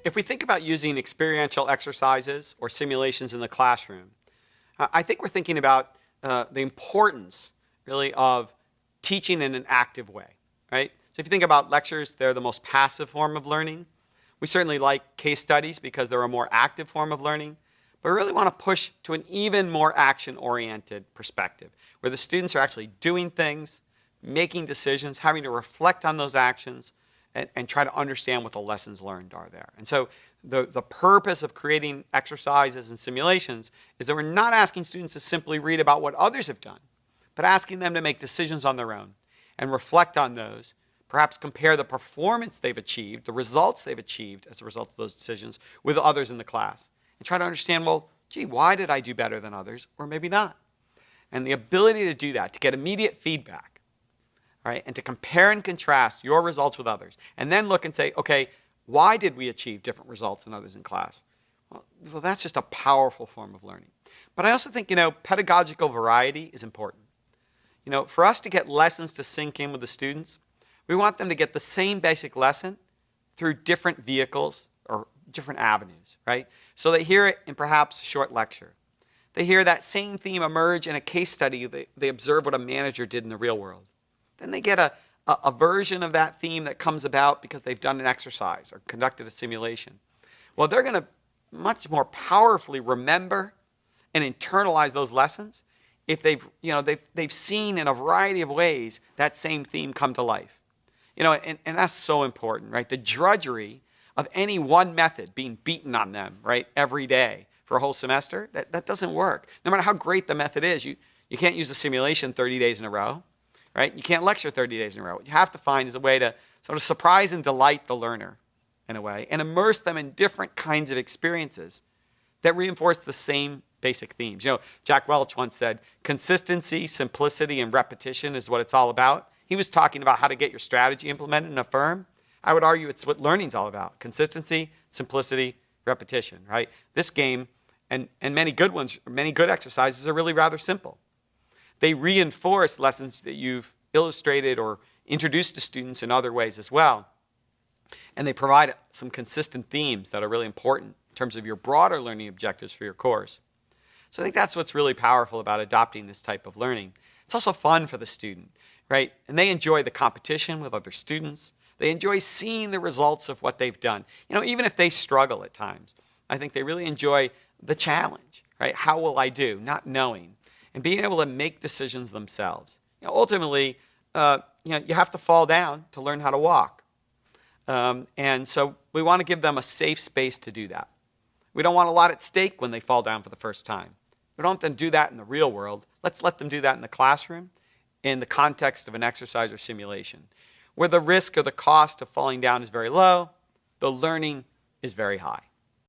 If we think about using experiential exercises or simulations in the classroom, I think we're thinking about the importance, really, of teaching in an active way, right? So if you think about lectures, they're the most passive form of learning. We certainly like case studies because they're a more active form of learning, but we really want to push to an even more action-oriented perspective, where the students are actually doing things, making decisions, having to reflect on those actions, and try to understand what the lessons learned are there. And so the purpose of creating exercises and simulations is that we're not asking students to simply read about what others have done, but asking them to make decisions on their own and reflect on those, perhaps compare the performance they've achieved, the results they've achieved as a result of those decisions with others in the class, and try to understand, well, gee, why did I do better than others, or maybe not? And the ability to do that, to get immediate feedback, right, and to compare and contrast your results with others, and then look and say, okay, why did we achieve different results than others in class? Well, that's just a powerful form of learning. But I also think, pedagogical variety is important. For us to get lessons to sink in with the students, we want them to get the same basic lesson through different vehicles or different avenues, right? So they hear it in perhaps a short lecture. They hear that same theme emerge in a case study. They observe what a manager did in the real world. Then they get a version of that theme that comes about because they've done an exercise or conducted a simulation. Well, they're going to much more powerfully remember and internalize those lessons if they've seen in a variety of ways that same theme come to life. And that's so important, right? The drudgery of any one method being beaten on them, right, every day for a whole semester, that doesn't work. No matter how great the method is, you can't use a simulation 30 days in a row, right? You can't lecture 30 days in a row. What you have to find is a way to sort of surprise and delight the learner in a way and immerse them in different kinds of experiences that reinforce the same basic themes. Jack Welch once said, consistency, simplicity, and repetition is what it's all about. He was talking about how to get your strategy implemented in a firm. I would argue it's what learning's all about. Consistency, simplicity, repetition, right? This game and many good ones, many good exercises are really rather simple. They reinforce lessons that you've illustrated or introduced to students in other ways as well. And they provide some consistent themes that are really important in terms of your broader learning objectives for your course. So I think that's what's really powerful about adopting this type of learning. It's also fun for the student, right? And they enjoy the competition with other students. They enjoy seeing the results of what they've done. Even if they struggle at times, I think they really enjoy the challenge, right? How will I do? Not knowing. And being able to make decisions themselves. Ultimately, you have to fall down to learn how to walk. And so we want to give them a safe space to do that. We don't want a lot at stake when they fall down for the first time. We don't want them to do that in the real world. Let's let them do that in the classroom in the context of an exercise or simulation, where the risk or the cost of falling down is very low, the learning is very high.